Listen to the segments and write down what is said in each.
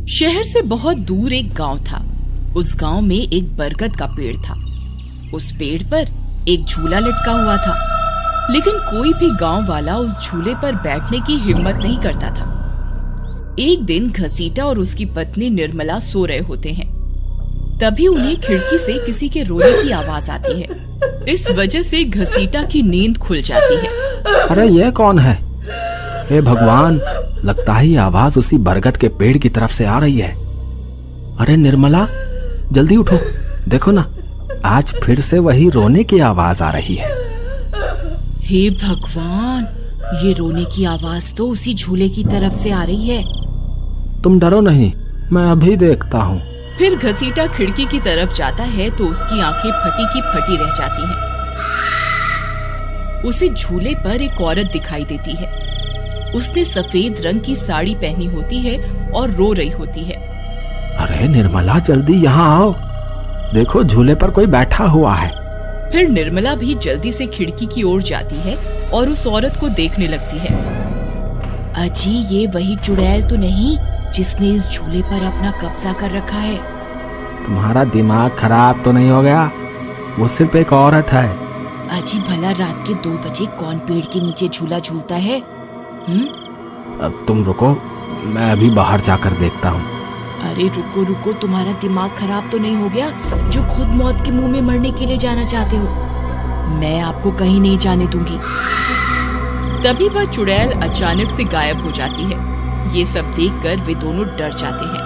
शहर से बहुत दूर एक गांव था। उस गांव में एक बरगद का पेड़ था। उस पेड़ पर एक झूला लटका हुआ था, लेकिन कोई भी गांव वाला उस झूले पर बैठने की हिम्मत नहीं करता था। एक दिन घसीटा और उसकी पत्नी निर्मला सो रहे होते हैं। तभी उन्हें खिड़की से किसी के रोने की आवाज आती है। इस वजह से घसीटा की नींद खुल जाती है। अरे ये कौन है? हे भगवान, लगता है ये आवाज उसी बरगद के पेड़ की तरफ से आ रही है। अरे निर्मला, जल्दी उठो, देखो ना, आज फिर से वही रोने की आवाज आ रही है। हे भगवान, ये रोने की आवाज तो उसी झूले की तरफ से आ रही है। तुम डरो नहीं, मैं अभी देखता हूँ। फिर घसीटा खिड़की की तरफ जाता है तो उसकी आंखें फटी की फटी रह जाती हैं। उसे झूले पर एक औरत दिखाई देती है। उसने सफेद रंग की साड़ी पहनी होती है और रो रही होती है। अरे निर्मला, जल्दी यहाँ आओ, देखो झूले पर कोई बैठा हुआ है। फिर निर्मला भी जल्दी से खिड़की की ओर जाती है और उस औरत को देखने लगती है। अजी, ये वही चुड़ैल तो नहीं जिसने इस झूले पर अपना कब्जा कर रखा है? तुम्हारा दिमाग खराब तो नहीं हो गया? वो सिर्फ एक औरत है। अजी, भला रात के 2 बजे कौन पेड़ के नीचे झूला झूलता है? अब तुम रुको, मैं अभी बाहर जाकर देखता हूँ। अरे रुको रुको, तुम्हारा दिमाग खराब तो नहीं हो गया जो खुद मौत के मुंह में मरने के लिए जाना चाहते हो? मैं आपको कहीं नहीं जाने दूंगी। तभी वह चुड़ैल अचानक से गायब हो जाती है। ये सब देखकर वे दोनों डर जाते हैं।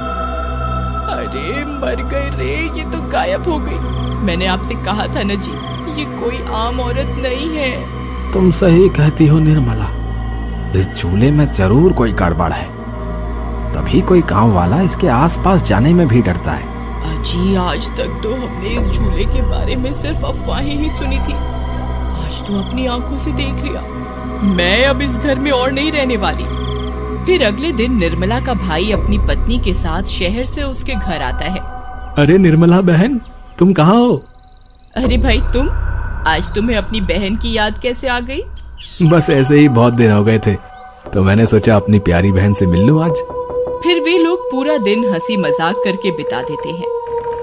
अरे मर गए रे, ये तो गायब हो गई। मैंने आपसे कहा था ना जी, ये कोई आम औरत नहीं है। तुम सही कहती हो निर्मला, इस झूले में जरूर कोई गड़बड़ है, तभी कोई गांव वाला इसके आसपास जाने में भी डरता है। अजी, आज तक तो हमने इस झूले के बारे में सिर्फ अफवाहें ही सुनी थी, आज तो अपनी आंखों से देख लिया। मैं अब इस घर में और नहीं रहने वाली। फिर अगले दिन निर्मला का भाई अपनी पत्नी के साथ शहर से उसके घर आता है। अरे निर्मला बहन, तुम कहाँ हो? अरे भाई तुम, आज तुम्हें अपनी बहन की याद कैसे आ गई? बस ऐसे ही, बहुत दिन हो गए थे तो मैंने सोचा अपनी प्यारी बहन से मिल लूं आज। फिर वे लोग पूरा दिन हंसी मजाक करके बिता देते हैं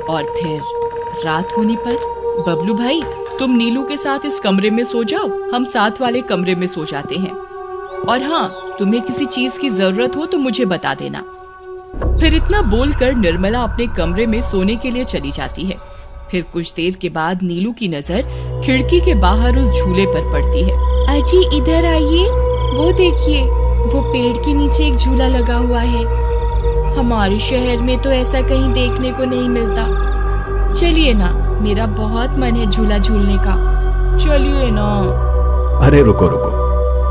और फिर रात होने पर, बबलू भाई तुम नीलू के साथ इस कमरे में सो जाओ, हम साथ वाले कमरे में सो जाते हैं। और हाँ, तुम्हें किसी चीज की जरूरत हो तो मुझे बता देना। फिर इतना बोलकर निर्मला अपने कमरे में सोने के लिए चली जाती है। फिर कुछ देर के बाद नीलू की नजर खिड़की के बाहर उस झूले पर पड़ती है। अजी इधर आइए, वो देखिए, वो पेड़ के नीचे एक झूला लगा हुआ है। हमारे शहर में तो ऐसा कहीं देखने को नहीं मिलता। चलिए ना, मेरा बहुत मन है झूला झूलने का, चलिए ना। अरे रुको रुको,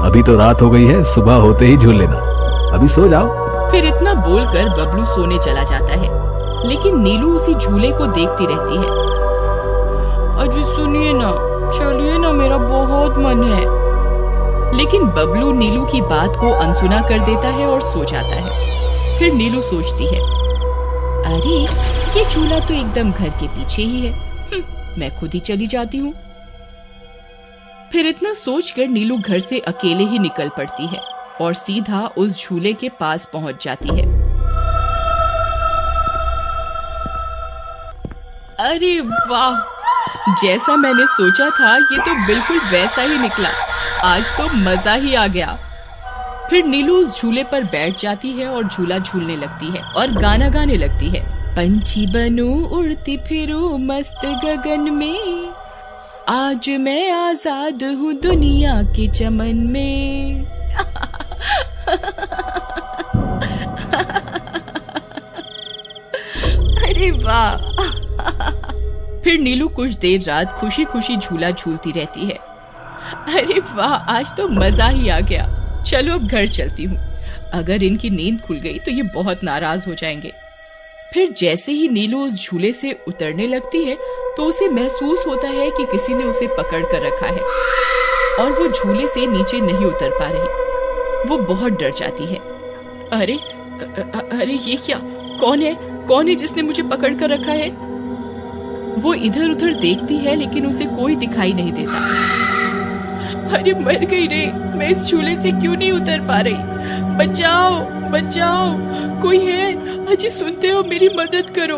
अभी तो रात हो गई है, सुबह होते ही झूल लेना, अभी सो जाओ। फिर इतना बोलकर बबलू सोने चला जाता है, लेकिन नीलू उसी झूले को देखती रहती है। अजी सुनिए ना, चलिए ना, मेरा बहुत मन है। लेकिन बबलू नीलू की बात को अनसुना कर देता है और सो जाता है। फिर नीलू सोचती है, अरे ये झूला तो एकदम घर के पीछे ही है, मैं खुद ही चली जाती हूँ। फिर इतना सोचकर नीलू घर से अकेले ही निकल पड़ती है और सीधा उस झूले के पास पहुंच जाती है। अरे वाह, जैसा मैंने सोचा था ये तो बिल्कुल वैसा ही निकला। आज तो मजा ही आ गया। फिर नीलू उस झूले पर बैठ जाती है और झूला झूलने लगती है और गाना गाने लगती है। पंछी बनूं उड़ती फिरूं मस्त गगन में, आज मैं आजाद हूँ दुनिया के चमन में। अरे वाह। फिर नीलू कुछ देर रात खुशी खुशी झूला झूलती रहती है। अरे वाह, आज तो मजा ही आ गया। चलो अब घर चलती हूँ, अगर इनकी नींद खुल गई तो ये बहुत नाराज हो जाएंगे। फिर जैसे ही नीलू उस झूले से उतरने लगती है तो उसे महसूस होता है कि किसी ने उसे पकड़ कर रखा है और वो झूले से नीचे नहीं उतर पा रही। वो बहुत डर जाती है। अरे अरे ये क्या, कौन है जिसने मुझे पकड़ कर रखा है? वो इधर उधर देखती है लेकिन उसे कोई दिखाई नहीं देता। अरे मर गई रे, मैं इस झूले से क्यों नहीं उतर पा रही? बचाओ बचाओ, कोई है? अजी सुनते हो, मेरी मदद करो।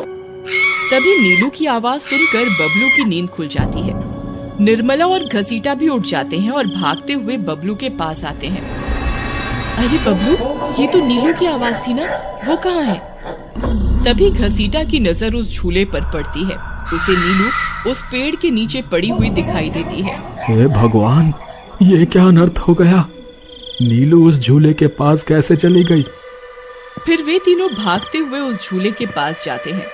तभी नीलू की आवाज सुनकर बबलू की नींद खुल जाती है। निर्मला और घसीटा भी उठ जाते हैं और भागते हुए बबलू के पास आते हैं। अरे बबलू, ये तो नीलू की आवाज थी ना, वो कहाँ है? तभी घसीटा की नजर उस झूले पर पड़ती है। उसे नीलू उस पेड़ के नीचे पड़ी हुई दिखाई देती है। हे भगवान, ये क्या अनर्थ हो गया? नीलू उस झूले के पास कैसे चली गई? फिर वे तीनों भागते हुए उस झूले के पास जाते हैं।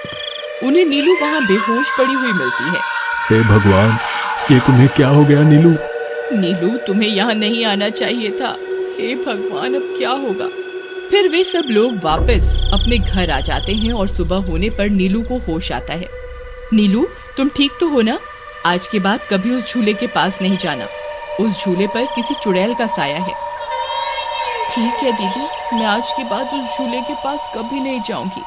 उन्हें नीलू वहाँ बेहोश पड़ी हुई मिलती है। हे भगवान, ये तुम्हें क्या हो गया नीलू? नीलू, तुम्हें यहाँ नहीं आना चाहिए था। हे भगवान, अब क्या होगा? फिर वे सब लोग वापस अपने घर आ जाते हैं और सुबह होने पर नीलू को होश आता है। नीलू, तुम ठीक तो हो ना? आज के बाद कभी उस झूले के पास नहीं जाना। उस झूले पर किसी चुड़ैल का साया है। ठीक है दीदी, मैं आज के बाद उस झूले के पास कभी नहीं जाऊंगी।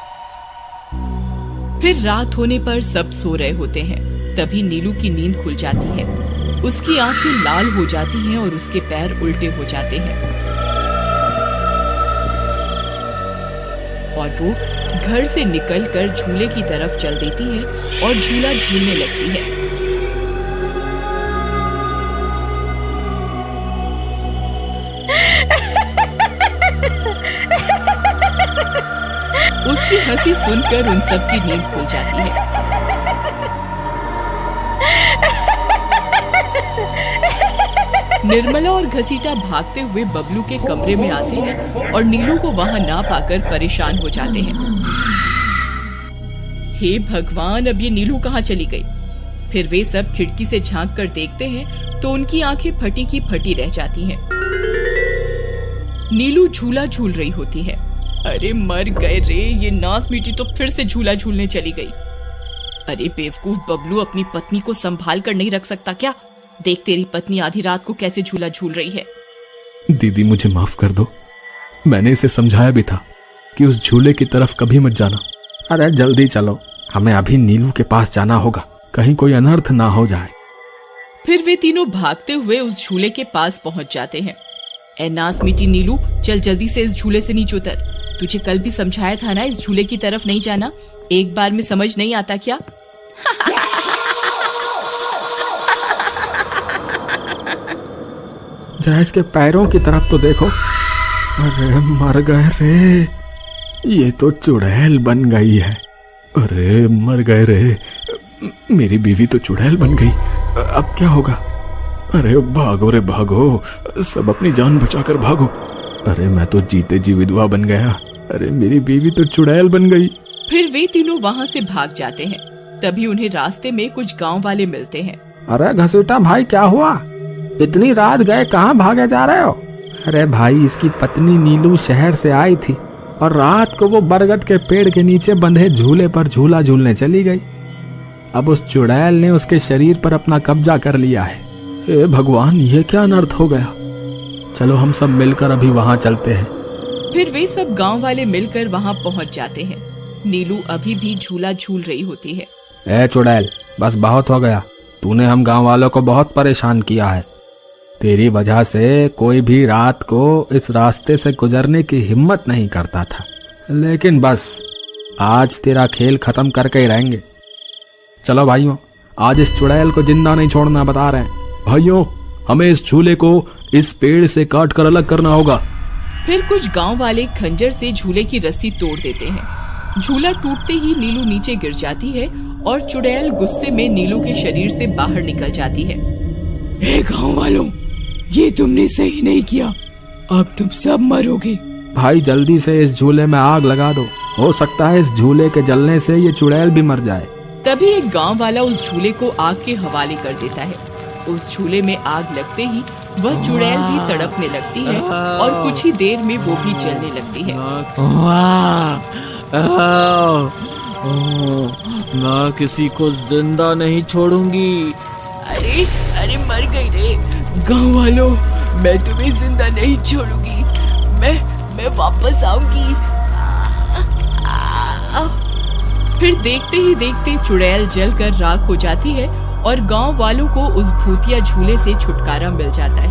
फिर रात होने पर सब सो रहे होते हैं। तभी नीलू की नींद खुल जाती है। उसकी आंखें लाल हो जाती हैं और उसके पैर उल्टे हो जाते हैं और वो घर से निकलकर झूले की तरफ चल देती है और झूला झूलने लगती है। उसकी हंसी सुनकर उन सबकी नींद खुल जाती है। निर्मला और घसीटा भागते हुए बबलू के कमरे में आते हैं और नीलू को वहां ना पाकर परेशान हो जाते हैं। हे भगवान, अब ये नीलू कहाँ चली गई? फिर वे सब खिड़की से झांक कर देखते हैं तो उनकी आंखें फटी की फटी रह जाती हैं। नीलू झूला झूल रही होती है। अरे मर गए रे, ये नास मीठी तो फिर से झूला झूलने चली गई। अरे बेवकूफ बबलू, अपनी पत्नी को संभाल कर नहीं रख सकता क्या? देख तेरी पत्नी आधी रात को कैसे झूला झूल रही है। दीदी, मुझे माफ कर दो। मैंने इसे समझाया भी था कि उस झूले की तरफ कभी मत जाना। अरे जल्दी चलो, हमें अभी नीलू के पास जाना होगा, कहीं कोई अनर्थ ना हो जाए। फिर वे तीनों भागते हुए उस झूले के पास पहुंच जाते हैं। ए नास मीठी नीलू, चल जल्दी से इस झूले से नीचे उतर। तुझे कल भी समझाया था ना इस झूले की तरफ नहीं जाना। एक बार में समझ नहीं आता क्या? जरा इसके पैरों की तरफ तो देखो। अरे मर गए रे, ये तो चुड़ैल बन गई है। अरे मर गए रे, मेरी बीवी तो चुड़ैल बन गई। अब क्या होगा? अरे भागो रे भागो, सब अपनी जान बचाकर भागो। अरे मैं तो जीते जी विधवा बन गया। अरे मेरी बीवी तो चुड़ैल बन गई। फिर वे तीनों वहाँ से भाग जाते हैं। तभी उन्हें रास्ते में कुछ गांव वाले मिलते हैं। अरे घसीटा भाई, क्या हुआ? इतनी रात गए कहाँ भागे जा रहे हो? अरे भाई, इसकी पत्नी नीलू शहर से आई थी और रात को वो बरगद के पेड़ के नीचे बंधे झूले पर झूला झूलने चली गई। अब उस चुड़ैल ने उसके शरीर पर अपना कब्जा कर लिया है। हे भगवान, ये क्या अनर्थ हो गया? चलो हम सब मिलकर अभी वहाँ चलते हैं। फिर वे सब गांव वाले मिलकर वहाँ पहुँच जाते हैं। नीलू अभी भी झूला झूल रही होती है। ए चुड़ैल, बस बहुत हो गया। तूने हम गांव वालों को बहुत परेशान किया है। तेरी वजह से कोई भी रात को इस रास्ते से गुजरने की हिम्मत नहीं करता था, लेकिन बस आज तेरा खेल खत्म करके ही रहेंगे। चलो भाइयों, आज इस चुड़ैल को जिंदा नहीं छोड़ना बता रहे हैं। भाइयों, हमें इस झूले को इस पेड़ से काट कर अलग करना होगा। फिर कुछ गांव वाले खंजर से झूले की रस्सी तोड़ देते हैं। झूला टूटते ही नीलू नीचे गिर जाती है और चुड़ैल गुस्से में नीलू के शरीर से बाहर निकल जाती है। हे गांव वालों, ये तुमने सही नहीं किया, अब तुम सब मरोगे। भाई जल्दी से इस झूले में आग लगा दो, हो सकता है इस झूले के जलने से ये चुड़ैल भी मर जाए। तभी एक गांव वाला उस झूले को आग के हवाले कर देता है। उस झूले में आग लगते ही वह चुड़ैल भी तड़पने लगती है और कुछ ही देर में वो भी जलने लगती है। मैं किसी को जिंदा नहीं छोड़ूंगी। अरे अरे मर गई रे। गांव वालों, मैं तुम्हें जिंदा नहीं छोड़ूंगी, मैं वापस आऊंगी। फिर देखते ही देखते चुड़ैल जलकर राख हो जाती है और गांव वालों को उस भूतिया झूले से छुटकारा मिल जाता है।